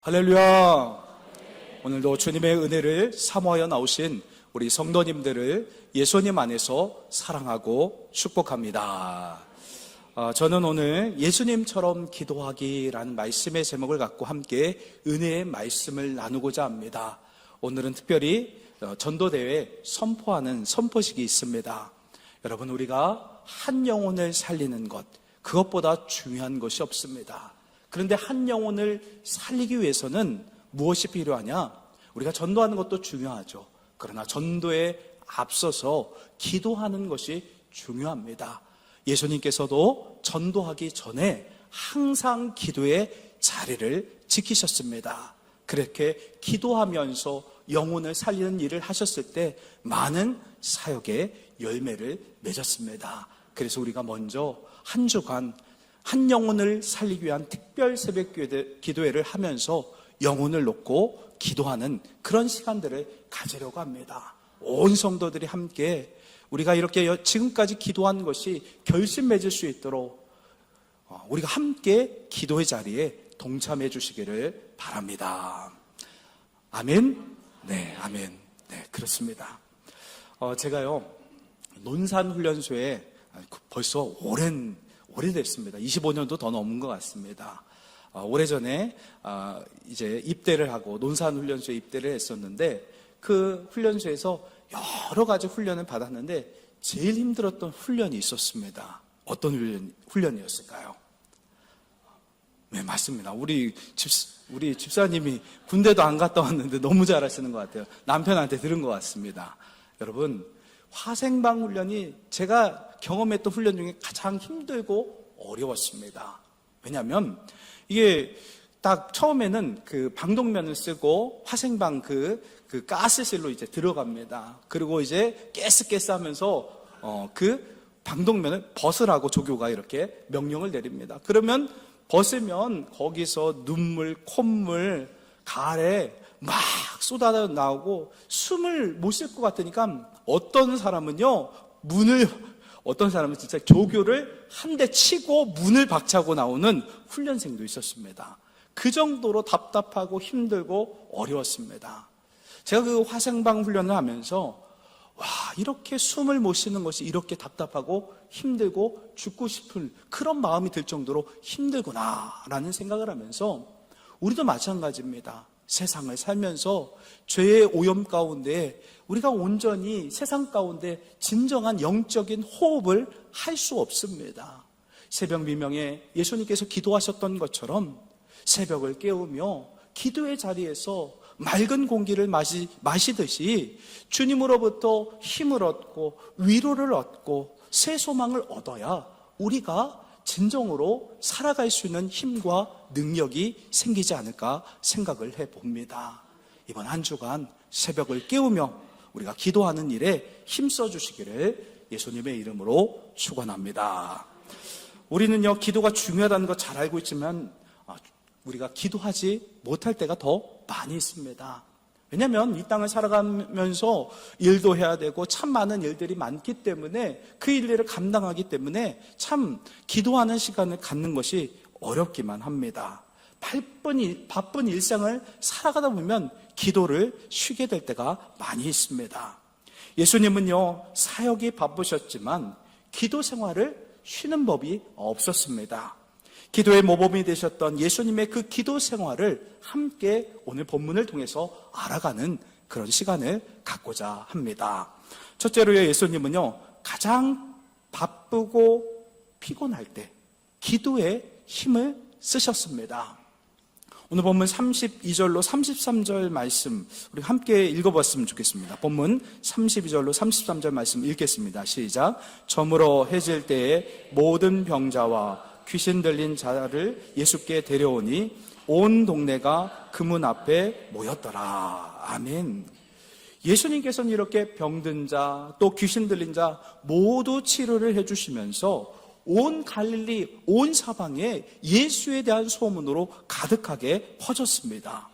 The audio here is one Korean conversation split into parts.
할렐루야! 오늘도 주님의 은혜를 사모하여 나오신 우리 성도님들을 예수님 안에서 사랑하고 축복합니다. 저는 오늘 예수님처럼 기도하기라는 말씀의 제목을 갖고 함께 은혜의 말씀을 나누고자 합니다. 오늘은 특별히 전도대회 선포하는 선포식이 있습니다. 여러분, 우리가 한 영혼을 살리는 것, 그것보다 중요한 것이 없습니다. 그런데 한 영혼을 살리기 위해서는 무엇이 필요하냐? 우리가 전도하는 것도 중요하죠. 그러나 전도에 앞서서 기도하는 것이 중요합니다. 예수님께서도 전도하기 전에 항상 기도의 자리를 지키셨습니다. 그렇게 기도하면서 영혼을 살리는 일을 하셨을 때 많은 사역의 열매를 맺었습니다. 그래서 우리가 먼저 한 주간 한 영혼을 살리기 위한 특별 새벽 기도회를 하면서 영혼을 놓고 기도하는 그런 시간들을 가지려고 합니다. 온 성도들이 함께 우리가 이렇게 지금까지 기도한 것이 결실 맺을 수 있도록 우리가 함께 기도의 자리에 동참해 주시기를 바랍니다. 아멘? 네, 아멘. 네, 그렇습니다. 제가요, 논산훈련소에 벌써 오래됐습니다. 25년도 더 넘은 것 같습니다. 오래전에 이제 입대를 하고 논산훈련소에 입대를 했었는데 그 훈련소에서 여러 가지 훈련을 받았는데 제일 힘들었던 훈련이 있었습니다. 어떤 훈련이었을까요? 네, 맞습니다. 우리 집사님이 군대도 안 갔다 왔는데 너무 잘하시는 것 같아요. 남편한테 들은 것 같습니다. 여러분, 화생방 훈련이 제가 경험했던 훈련 중에 가장 힘들고 어려웠습니다. 왜냐하면 이게 딱 처음에는 그 방독면을 쓰고 화생방 그 가스실로 이제 들어갑니다. 그리고 이제 깨스 하면서 그 방독면을 벗으라고 조교가 이렇게 명령을 내립니다. 그러면 벗으면 거기서 눈물, 콧물, 가래 막 쏟아 나오고 숨을 못 쉴 것 같으니까 어떤 사람은 진짜 조교를 한 대 치고 문을 박차고 나오는 훈련생도 있었습니다. 그 정도로 답답하고 힘들고 어려웠습니다. 제가 그 화생방 훈련을 하면서 이렇게 숨을 못 쉬는 것이 이렇게 답답하고 힘들고 죽고 싶은 그런 마음이 들 정도로 힘들구나라는 생각을 하면서 우리도 마찬가지입니다. 세상을 살면서 죄의 오염 가운데 우리가 온전히 세상 가운데 진정한 영적인 호흡을 할 수 없습니다. 새벽 미명에 예수님께서 기도하셨던 것처럼 새벽을 깨우며 기도의 자리에서 맑은 공기를 마시듯이 주님으로부터 힘을 얻고 위로를 얻고 새 소망을 얻어야 우리가 진정으로 살아갈 수 있는 힘과 능력이 생기지 않을까 생각을 해봅니다. 이번 한 주간 새벽을 깨우며 우리가 기도하는 일에 힘써 주시기를 예수님의 이름으로 축원합니다. 우리는요, 기도가 중요하다는 거 잘 알고 있지만 우리가 기도하지 못할 때가 더 많이 있습니다. 왜냐하면 이 땅을 살아가면서 일도 해야 되고 참 많은 일들이 많기 때문에 그 일들을 감당하기 때문에 참 기도하는 시간을 갖는 것이 어렵기만 합니다. 바쁜 일상을 살아가다 보면 기도를 쉬게 될 때가 많이 있습니다. 예수님은요, 사역이 바쁘셨지만 기도 생활을 쉬는 법이 없었습니다. 기도의 모범이 되셨던 예수님의 그 기도 생활을 함께 오늘 본문을 통해서 알아가는 그런 시간을 갖고자 합니다. 첫째로요, 예수님은요, 가장 바쁘고 피곤할 때 기도에 힘을 쓰셨습니다. 오늘 본문 32절로 33절 말씀 우리 함께 읽어봤으면 좋겠습니다. 본문 32절로 33절 말씀 읽겠습니다. 시작. 저물어 해질 때에 모든 병자와 귀신 들린 자를 예수께 데려오니 온 동네가 그 문 앞에 모였더라. 아멘. 예수님께서는 이렇게 병든 자, 또 귀신 들린 자 모두 치료를 해주시면서 온 갈릴리, 온 사방에 예수에 대한 소문으로 가득하게 퍼졌습니다.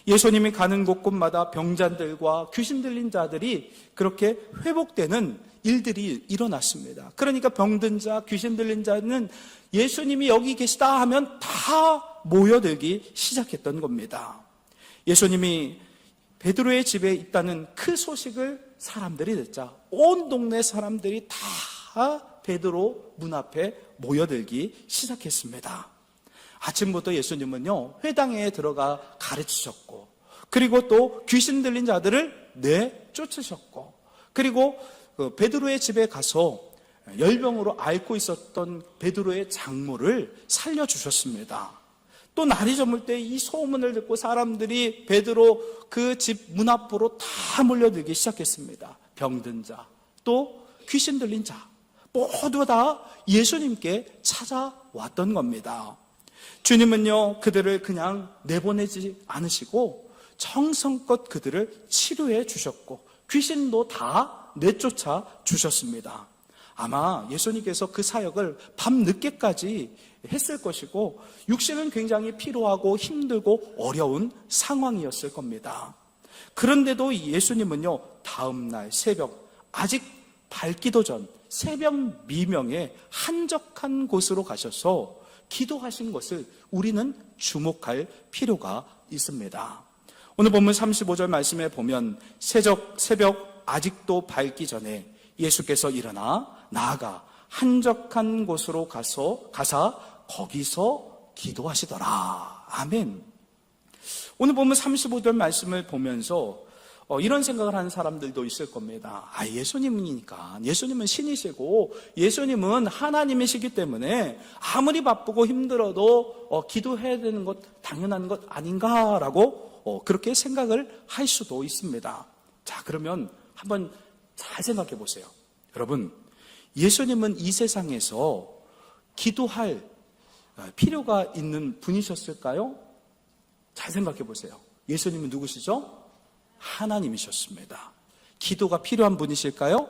예수님이 가는 곳곳마다 병자들과 귀신 들린 자들이 그렇게 회복되는 일들이 일어났습니다. 그러니까 병든 자, 귀신 들린 자는 예수님이 여기 계시다 하면 다 모여들기 시작했던 겁니다. 예수님이 베드로의 집에 있다는 그 소식을 사람들이 듣자 온 동네 사람들이 다 베드로 문 앞에 모여들기 시작했습니다. 아침부터 예수님은요, 회당에 들어가 가르치셨고, 그리고 또 귀신 들린 자들을 내쫓으셨고, 그리고 베드로의 집에 가서 열병으로 앓고 있었던 베드로의 장모를 살려주셨습니다. 또 날이 저물 때 이 소문을 듣고 사람들이 베드로 그 집 문 앞으로 다 몰려들기 시작했습니다. 병든 자, 또 귀신 들린 자, 모두 다 예수님께 찾아왔던 겁니다. 주님은요, 그들을 그냥 내보내지 않으시고 정성껏 그들을 치료해 주셨고 귀신도 다 내쫓아 주셨습니다. 아마 예수님께서 그 사역을 밤늦게까지 했을 것이고 육신은 굉장히 피로하고 힘들고 어려운 상황이었을 겁니다. 그런데도 예수님은요, 다음날 새벽, 아직 밝기도 전 새벽 미명에 한적한 곳으로 가셔서 기도하신 것을 우리는 주목할 필요가 있습니다. 오늘 본문 35절 말씀에 보면 새벽 아직도 밝기 전에 예수께서 일어나 나아가 한적한 곳으로 가사 거기서 기도하시더라. 아멘. 오늘 보면 35절 말씀을 보면서 이런 생각을 하는 사람들도 있을 겁니다. 예수님이니까, 예수님은 신이시고 예수님은 하나님이시기 때문에 아무리 바쁘고 힘들어도 기도해야 되는 것 당연한 것 아닌가라고 그렇게 생각을 할 수도 있습니다. 자, 그러면 한번 잘 생각해 보세요. 여러분, 예수님은 이 세상에서 기도할 필요가 있는 분이셨을까요? 잘 생각해 보세요. 예수님은 누구시죠? 하나님이셨습니다. 기도가 필요한 분이실까요?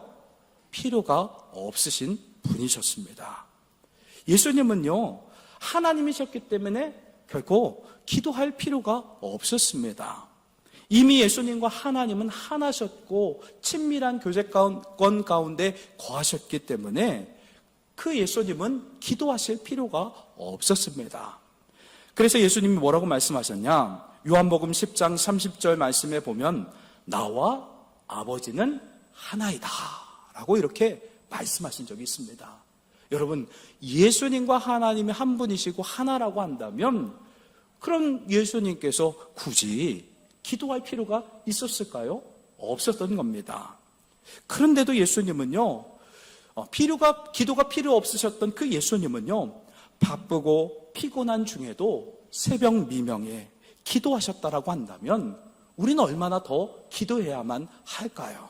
필요가 없으신 분이셨습니다. 예수님은요, 하나님이셨기 때문에 결코 기도할 필요가 없었습니다. 이미 예수님과 하나님은 하나셨고 친밀한 교제권 가운데 거하셨기 때문에 그 예수님은 기도하실 필요가 없었습니다. 그래서 예수님이 뭐라고 말씀하셨냐? 요한복음 10장 30절 말씀에 보면 나와 아버지는 하나이다 라고 이렇게 말씀하신 적이 있습니다. 여러분, 예수님과 하나님이 한 분이시고 하나라고 한다면 그럼 예수님께서 굳이 기도할 필요가 있었을까요? 없었던 겁니다. 그런데도 예수님은요, 기도가 필요 없으셨던 그 예수님은요, 바쁘고 피곤한 중에도 새벽 미명에 기도하셨다라고 한다면 우리는 얼마나 더 기도해야만 할까요?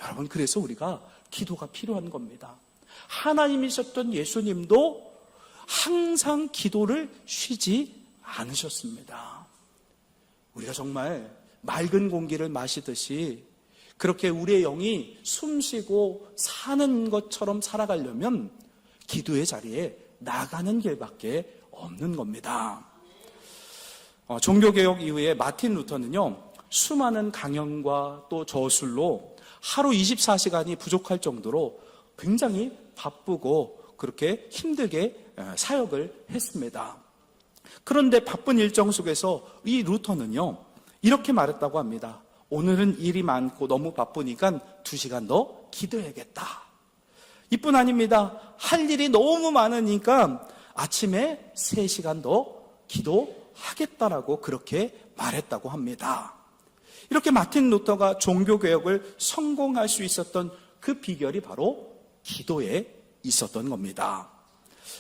여러분, 그래서 우리가 기도가 필요한 겁니다. 하나님이셨던 예수님도 항상 기도를 쉬지 않으셨습니다. 우리가 정말 맑은 공기를 마시듯이 그렇게 우리의 영이 숨쉬고 사는 것처럼 살아가려면 기도의 자리에 나가는 길밖에 없는 겁니다. 종교개혁 이후에 마틴 루터는요, 수많은 강연과 또 저술로 하루 24시간이 부족할 정도로 굉장히 바쁘고 그렇게 힘들게 사역을 했습니다. 그런데 바쁜 일정 속에서 이 루터는요, 이렇게 말했다고 합니다. 오늘은 일이 많고 너무 바쁘니까 2시간 더 기도해야겠다. 이뿐 아닙니다. 할 일이 너무 많으니까 아침에 3시간 더 기도하겠다라고 그렇게 말했다고 합니다. 이렇게 마틴 루터가 종교개혁을 성공할 수 있었던 그 비결이 바로 기도에 있었던 겁니다.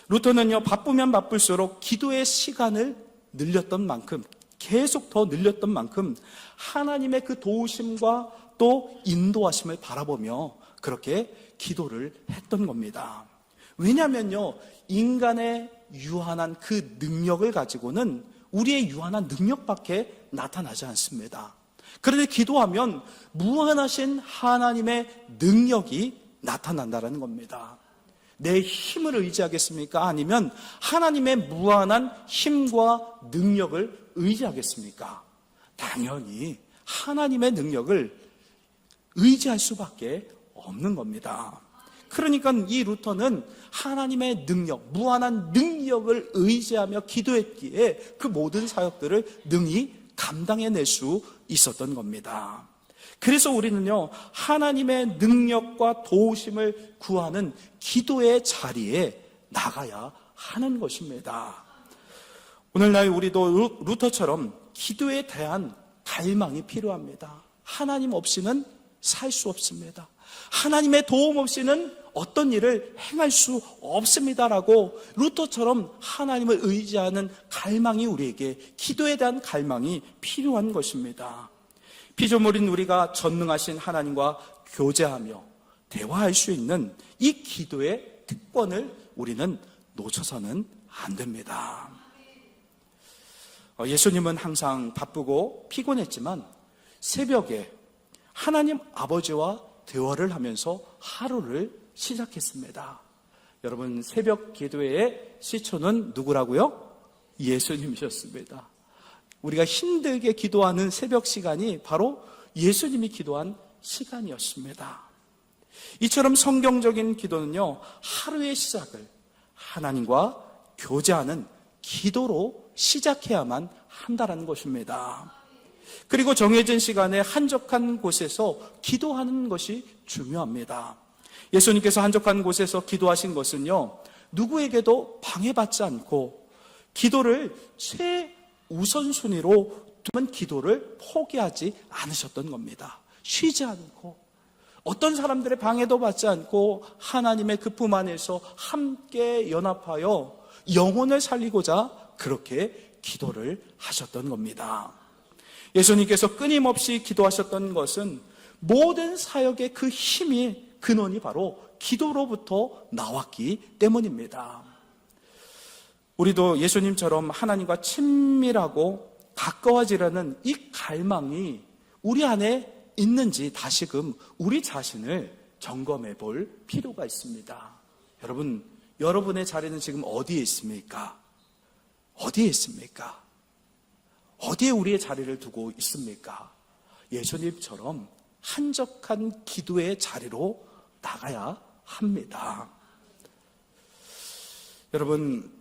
루터는요, 바쁘면 바쁠수록 기도의 시간을 늘렸던 만큼, 계속 더 늘렸던 만큼 하나님의 그 도우심과 또 인도하심을 바라보며 그렇게 기도를 했던 겁니다. 왜냐하면요, 인간의 유한한 그 능력을 가지고는 우리의 유한한 능력밖에 나타나지 않습니다. 그런데 기도하면 무한하신 하나님의 능력이 나타난다는 겁니다. 내 힘을 의지하겠습니까? 아니면 하나님의 무한한 힘과 능력을 의지하겠습니까? 당연히 하나님의 능력을 의지할 수밖에 없는 겁니다. 그러니까 이 루터는 하나님의 능력, 무한한 능력을 의지하며 기도했기에 그 모든 사역들을 능히 감당해낼 수 있었던 겁니다. 그래서 우리는요, 하나님의 능력과 도우심을 구하는 기도의 자리에 나가야 하는 것입니다. 오늘날 우리도 루터처럼 기도에 대한 갈망이 필요합니다. 하나님 없이는 살 수 없습니다. 하나님의 도움 없이는 어떤 일을 행할 수 없습니다라고 루터처럼 하나님을 의지하는 갈망이 우리에게, 기도에 대한 갈망이 필요한 것입니다. 피조물인 우리가 전능하신 하나님과 교제하며 대화할 수 있는 이 기도의 특권을 우리는 놓쳐서는 안 됩니다. 예수님은 항상 바쁘고 피곤했지만 새벽에 하나님 아버지와 대화를 하면서 하루를 시작했습니다. 여러분, 새벽 기도의 시초는 누구라고요? 예수님이셨습니다. 우리가 힘들게 기도하는 새벽 시간이 바로 예수님이 기도한 시간이었습니다. 이처럼 성경적인 기도는요, 하루의 시작을 하나님과 교제하는 기도로 시작해야만 한다는 것입니다. 그리고 정해진 시간에 한적한 곳에서 기도하는 것이 중요합니다. 예수님께서 한적한 곳에서 기도하신 것은요, 누구에게도 방해받지 않고 기도를 최우선순위로 두면 기도를 포기하지 않으셨던 겁니다. 쉬지 않고 어떤 사람들의 방해도 받지 않고 하나님의 그 품 안에서 함께 연합하여 영혼을 살리고자 그렇게 기도를 하셨던 겁니다. 예수님께서 끊임없이 기도하셨던 것은 모든 사역의 그 힘이, 근원이 바로 기도로부터 나왔기 때문입니다. 우리도 예수님처럼 하나님과 친밀하고 가까워지려는 이 갈망이 우리 안에 있는지 다시금 우리 자신을 점검해 볼 필요가 있습니다. 여러분, 여러분의 자리는 지금 어디에 있습니까? 어디에 있습니까? 어디에 우리의 자리를 두고 있습니까? 예수님처럼 한적한 기도의 자리로 나가야 합니다. 여러분,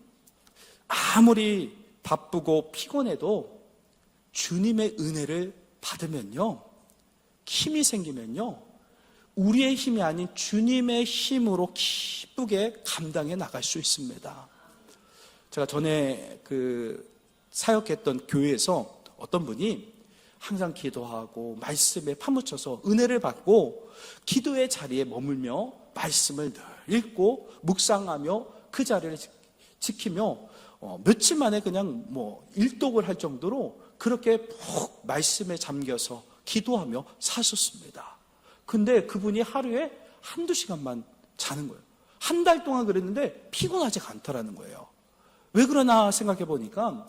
아무리 바쁘고 피곤해도 주님의 은혜를 받으면요, 힘이 생기면요, 우리의 힘이 아닌 주님의 힘으로 기쁘게 감당해 나갈 수 있습니다. 제가 전에 사역했던 교회에서 어떤 분이 항상 기도하고 말씀에 파묻혀서 은혜를 받고 기도의 자리에 머물며 말씀을 늘 읽고 묵상하며 그 자리를 지키며 며칠 만에 그냥 일독을 할 정도로 그렇게 푹 말씀에 잠겨서 기도하며 사셨습니다. 근데 그분이 하루에 한두 시간만 자는 거예요. 한 달 동안 그랬는데 피곤하지가 않더라는 거예요. 왜 그러나 생각해 보니까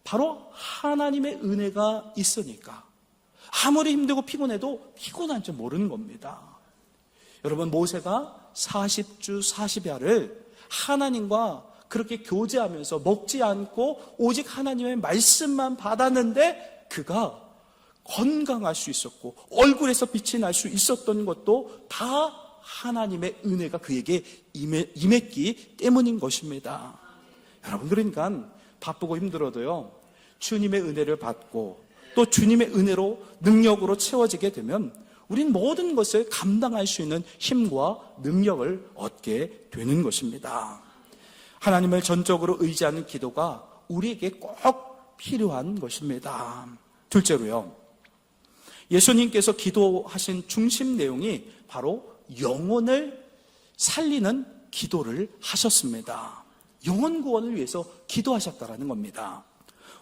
바로 하나님의 은혜가 있으니까 아무리 힘들고 피곤해도 피곤한 줄 모르는 겁니다. 여러분, 모세가 40주 40야를 하나님과 그렇게 교제하면서 먹지 않고 오직 하나님의 말씀만 받았는데 그가 건강할 수 있었고 얼굴에서 빛이 날 수 있었던 것도 다 하나님의 은혜가 그에게 임했기 때문인 것입니다. 여러분, 그러니까 바쁘고 힘들어도요, 주님의 은혜를 받고 또 주님의 은혜로 능력으로 채워지게 되면 우린 모든 것을 감당할 수 있는 힘과 능력을 얻게 되는 것입니다. 하나님을 전적으로 의지하는 기도가 우리에게 꼭 필요한 것입니다. 둘째로요, 예수님께서 기도하신 중심 내용이 바로 영혼을 살리는 기도를 하셨습니다. 영혼 구원을 위해서 기도하셨다라는 겁니다.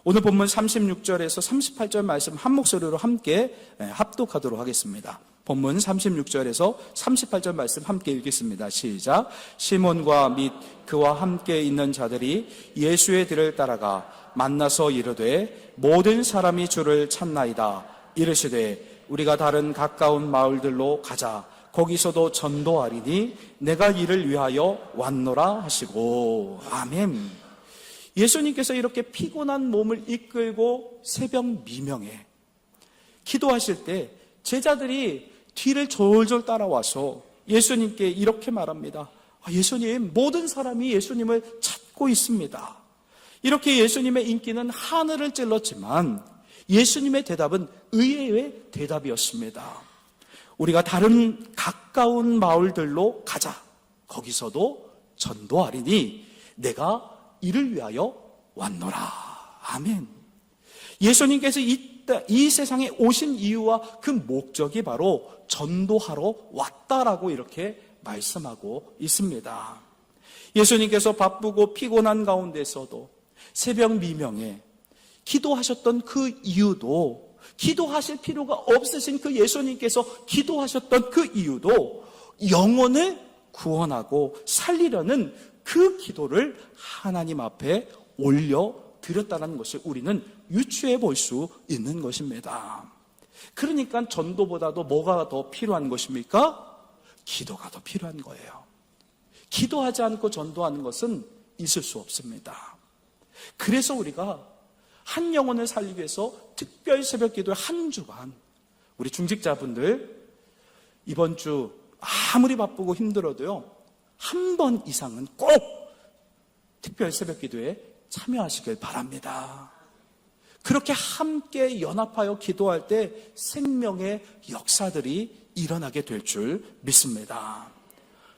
오늘 본문 36절에서 38절 말씀 한 목소리로 함께 합독하도록 하겠습니다. 본문 36절에서 38절 말씀 함께 읽겠습니다. 시작. 시몬과 및 그와 함께 있는 자들이 예수의 뒤를 따라가 만나서 이르되 모든 사람이 주를 찾나이다. 이르시되 우리가 다른 가까운 마을들로 가자. 거기서도 전도하리니 내가 이를 위하여 왔노라 하시고. 아멘. 예수님께서 이렇게 피곤한 몸을 이끌고 새벽 미명에 기도하실 때 제자들이 뒤를 졸졸 따라와서 예수님께 이렇게 말합니다. 예수님, 모든 사람이 예수님을 찾고 있습니다. 이렇게 예수님의 인기는 하늘을 찔렀지만 예수님의 대답은 의외의 대답이었습니다. 우리가 다른 가까운 마을들로 가자. 거기서도 전도하리니 내가 이를 위하여 왔노라. 아멘. 예수님께서 이 세상에 오신 이유와 그 목적이 바로 전도하러 왔다라고 이렇게 말씀하고 있습니다. 예수님께서 바쁘고 피곤한 가운데서도 새벽 미명에 기도하셨던 그 이유도, 기도하실 필요가 없으신 그 예수님께서 기도하셨던 그 이유도 영혼을 구원하고 살리려는 그 기도를 하나님 앞에 올려드렸다는 것을 우리는 유추해 볼 수 있는 것입니다. 그러니까 전도보다도 뭐가 더 필요한 것입니까? 기도가 더 필요한 거예요. 기도하지 않고 전도하는 것은 있을 수 없습니다. 그래서 우리가 한 영혼을 살리기 위해서 특별 새벽 기도에 한 주간, 우리 중직자분들 이번 주 아무리 바쁘고 힘들어도요, 한 번 이상은 꼭 특별 새벽 기도에 참여하시길 바랍니다. 그렇게 함께 연합하여 기도할 때 생명의 역사들이 일어나게 될 줄 믿습니다.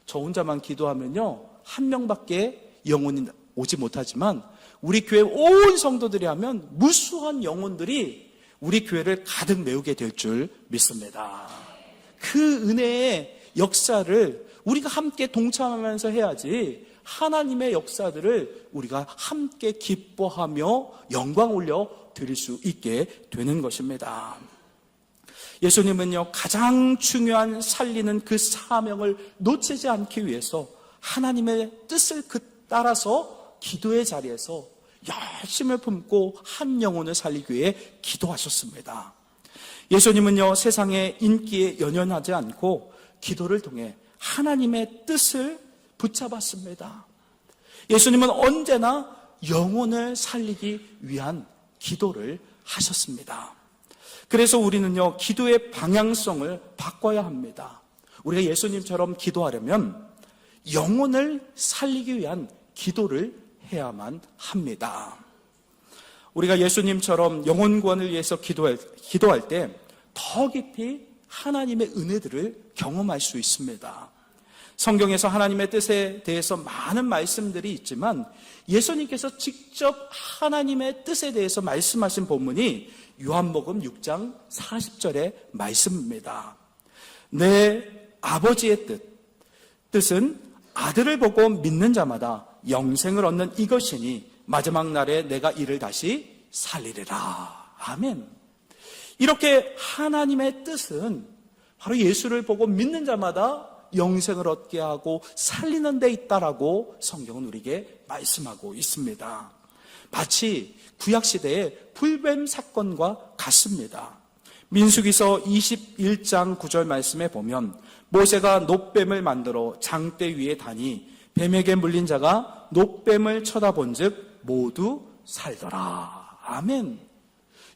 저 혼자만 기도하면요, 한 명밖에 영혼이 오지 못하지만 우리 교회 온 성도들이 하면 무수한 영혼들이 우리 교회를 가득 메우게 될 줄 믿습니다. 그 은혜의 역사를 우리가 함께 동참하면서 해야지 하나님의 역사들을 우리가 함께 기뻐하며 영광 올려 드릴 수 있게 되는 것입니다. 예수님은요, 가장 중요한 살리는 그 사명을 놓치지 않기 위해서 하나님의 뜻을 따라서 기도의 자리에서 열심을 품고 한 영혼을 살리기 위해 기도하셨습니다. 예수님은요, 세상의 인기에 연연하지 않고 기도를 통해 하나님의 뜻을 붙잡았습니다. 예수님은 언제나 영혼을 살리기 위한 기도를 하셨습니다. 그래서 우리는요, 기도의 방향성을 바꿔야 합니다. 우리가 예수님처럼 기도하려면 영혼을 살리기 위한 기도를 해야만 합니다. 우리가 예수님처럼 영혼 구원을 위해서 기도할 때 더 깊이 하나님의 은혜들을 경험할 수 있습니다. 성경에서 하나님의 뜻에 대해서 많은 말씀들이 있지만 예수님께서 직접 하나님의 뜻에 대해서 말씀하신 본문이 요한복음 6장 40절의 말씀입니다. 내 아버지의 뜻은 아들을 보고 믿는 자마다 영생을 얻는 이것이니 마지막 날에 내가 이를 다시 살리리라. 아멘. 이렇게 하나님의 뜻은 바로 예수를 보고 믿는 자마다 영생을 얻게 하고 살리는 데 있다라고 성경은 우리에게 말씀하고 있습니다. 마치 구약시대의 불뱀 사건과 같습니다. 민수기서 21장 9절 말씀에 보면 모세가 놋뱀을 만들어 장대 위에 다니 뱀에게 물린 자가 놋뱀을 쳐다본 즉 모두 살더라. 아멘.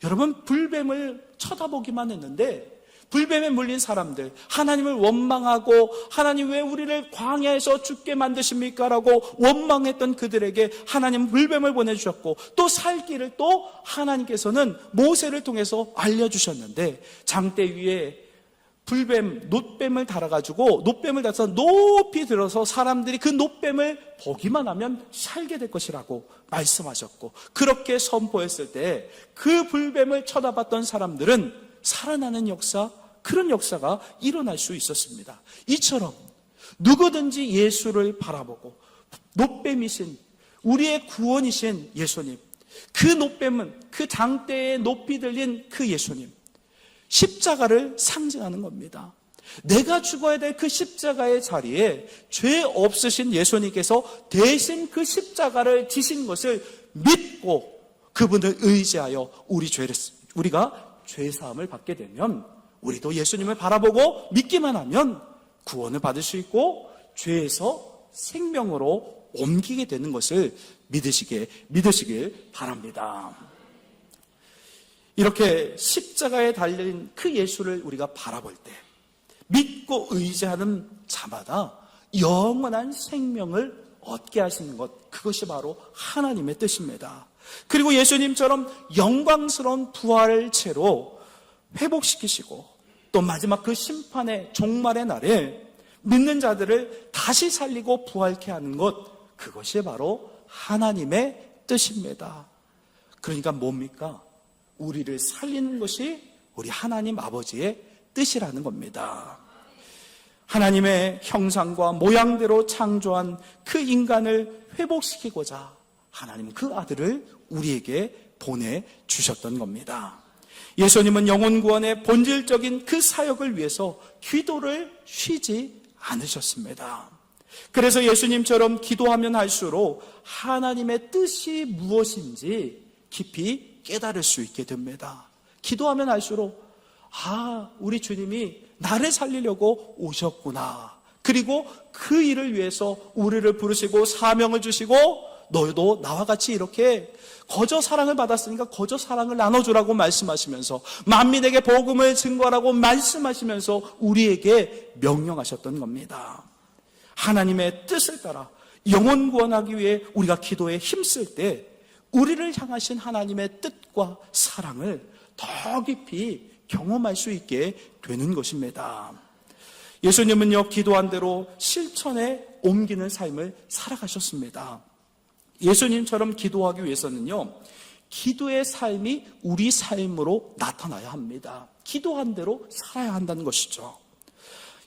여러분, 불뱀을 쳐다보기만 했는데 불뱀에 물린 사람들, 하나님을 원망하고 하나님 왜 우리를 광야에서 죽게 만드십니까? 라고 원망했던 그들에게 하나님 불뱀을 보내주셨고 또 살 길을 또 하나님께서는 모세를 통해서 알려주셨는데 장대 위에 불뱀, 놋뱀을 달아가지고 놋뱀을 달아서 높이 들어서 사람들이 그 놋뱀을 보기만 하면 살게 될 것이라고 말씀하셨고 그렇게 선포했을 때 그 불뱀을 쳐다봤던 사람들은 살아나는 역사, 그런 역사가 일어날 수 있었습니다. 이처럼 누구든지 예수를 바라보고 놋뱀이신 우리의 구원이신 예수님, 그 놋뱀은 그 장대에 높이 들린 그 예수님, 십자가를 상징하는 겁니다. 내가 죽어야 될 그 십자가의 자리에 죄 없으신 예수님께서 대신 그 십자가를 지신 것을 믿고 그분을 의지하여 우리가 죄사함을 받게 되면 우리도 예수님을 바라보고 믿기만 하면 구원을 받을 수 있고 죄에서 생명으로 옮기게 되는 것을 믿으시길 바랍니다. 이렇게 십자가에 달린 그 예수를 우리가 바라볼 때 믿고 의지하는 자마다 영원한 생명을 얻게 하시는 것, 그것이 바로 하나님의 뜻입니다. 그리고 예수님처럼 영광스러운 부활을 채로 회복시키시고 또 마지막 그 심판의 종말의 날에 믿는 자들을 다시 살리고 부활케 하는 것, 그것이 바로 하나님의 뜻입니다. 그러니까 뭡니까? 우리를 살리는 것이 우리 하나님 아버지의 뜻이라는 겁니다. 하나님의 형상과 모양대로 창조한 그 인간을 회복시키고자 하나님은 그 아들을 우리에게 보내주셨던 겁니다. 예수님은 영혼 구원의 본질적인 그 사역을 위해서 기도를 쉬지 않으셨습니다. 그래서 예수님처럼 기도하면 할수록 하나님의 뜻이 무엇인지 깊이 깨달을 수 있게 됩니다. 기도하면 할수록 우리 주님이 나를 살리려고 오셨구나. 그리고 그 일을 위해서 우리를 부르시고 사명을 주시고 너희도 나와 같이 이렇게 거저 사랑을 받았으니까 거저 사랑을 나눠주라고 말씀하시면서 만민에게 복음을 증거하라고 말씀하시면서 우리에게 명령하셨던 겁니다. 하나님의 뜻을 따라 영혼 구원하기 위해 우리가 기도에 힘쓸 때 우리를 향하신 하나님의 뜻과 사랑을 더 깊이 경험할 수 있게 되는 것입니다. 예수님은요, 기도한 대로 실천에 옮기는 삶을 살아가셨습니다. 예수님처럼 기도하기 위해서는요, 기도의 삶이 우리 삶으로 나타나야 합니다. 기도한 대로 살아야 한다는 것이죠.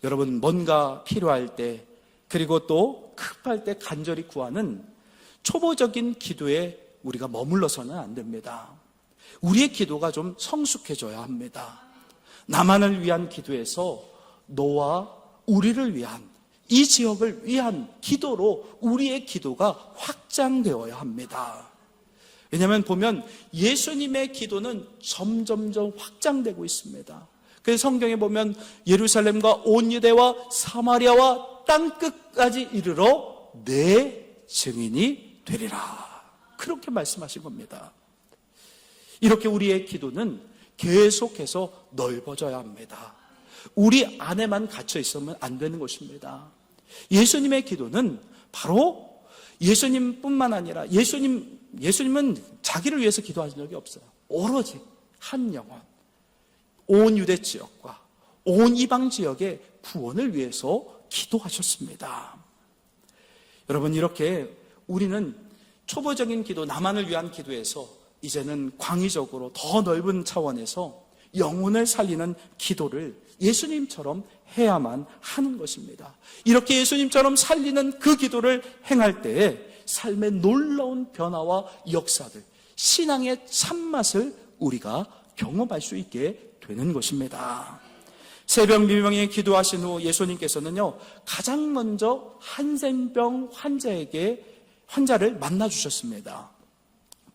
여러분, 뭔가 필요할 때, 그리고 또 급할 때 간절히 구하는 초보적인 기도에 우리가 머물러서는 안 됩니다. 우리의 기도가 좀 성숙해져야 합니다. 나만을 위한 기도에서 너와 우리를 위한, 이 지역을 위한 기도로 우리의 기도가 확장되어야 합니다. 왜냐하면 보면 예수님의 기도는 점점점 확장되고 있습니다. 그래서 성경에 보면 예루살렘과 온 유대와 사마리아와 땅끝까지 이르러 내 증인이 되리라. 그렇게 말씀하신 겁니다. 이렇게 우리의 기도는 계속해서 넓어져야 합니다. 우리 안에만 갇혀 있으면 안 되는 것입니다. 예수님의 기도는 바로 예수님뿐만 아니라 예수님은 자기를 위해서 기도하신 적이 없어요. 오로지 한 영혼, 온 유대 지역과 온 이방 지역의 구원을 위해서 기도하셨습니다. 여러분, 이렇게 우리는 초보적인 기도, 나만을 위한 기도에서 이제는 광의적으로 더 넓은 차원에서 영혼을 살리는 기도를 예수님처럼 해야만 하는 것입니다. 이렇게 예수님처럼 살리는 그 기도를 행할 때에 삶의 놀라운 변화와 역사들, 신앙의 참맛을 우리가 경험할 수 있게 되는 것입니다. 새벽 미명에 기도하신 후 예수님께서는요, 가장 먼저 한센병 환자를 만나주셨습니다.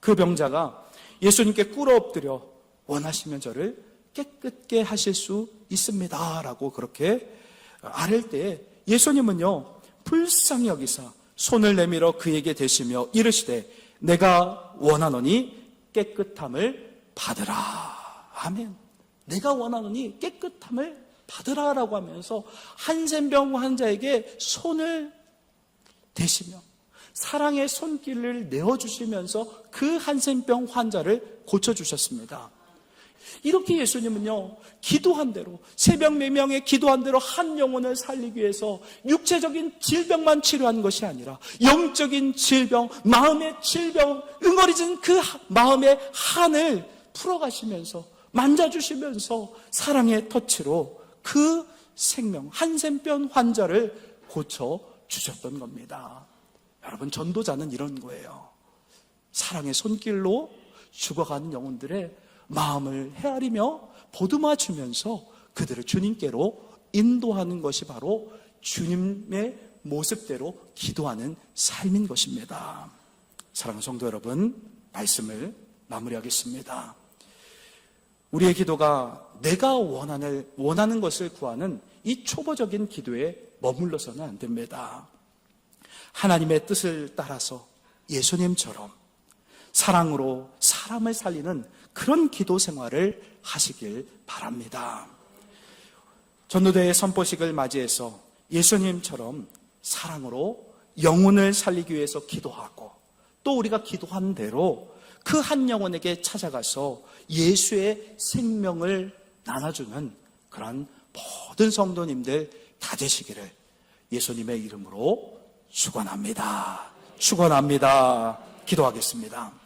그 병자가 예수님께 꿇어 엎드려 원하시면 저를 깨끗게 하실 수 있습니다 라고 그렇게 아랠 때 예수님은요, 불쌍히 여기사 손을 내밀어 그에게 대시며 이르시되 내가 원하노니 깨끗함을 받으라. 아멘. 내가 원하노니 깨끗함을 받으라 라고 하면서 한센병 환자에게 손을 대시며 사랑의 손길을 내어주시면서 그 한센병 환자를 고쳐주셨습니다. 이렇게 예수님은요, 기도한 대로, 새벽 매명에 기도한 대로 한 영혼을 살리기 위해서 육체적인 질병만 치료한 것이 아니라 영적인 질병, 마음의 질병, 응어리진 그 마음의 한을 풀어가시면서 만져주시면서 사랑의 터치로 그 생명, 한센병 환자를 고쳐주셨던 겁니다. 여러분, 전도자는 이런 거예요. 사랑의 손길로 죽어가는 영혼들의 마음을 헤아리며 보듬어 주면서 그들을 주님께로 인도하는 것이 바로 주님의 모습대로 기도하는 삶인 것입니다. 사랑하는 성도 여러분, 말씀을 마무리하겠습니다. 우리의 기도가 내가 원하는 것을 구하는 이 초보적인 기도에 머물러서는 안 됩니다. 하나님의 뜻을 따라서 예수님처럼 사랑으로 사람을 살리는 그런 기도 생활을 하시길 바랍니다. 전도대회 선포식을 맞이해서 예수님처럼 사랑으로 영혼을 살리기 위해서 기도하고, 또 우리가 기도한 대로 그 한 영혼에게 찾아가서 예수의 생명을 나눠주는 그런 모든 성도님들 다 되시기를 예수님의 이름으로 축원합니다. 축원합니다. 기도하겠습니다.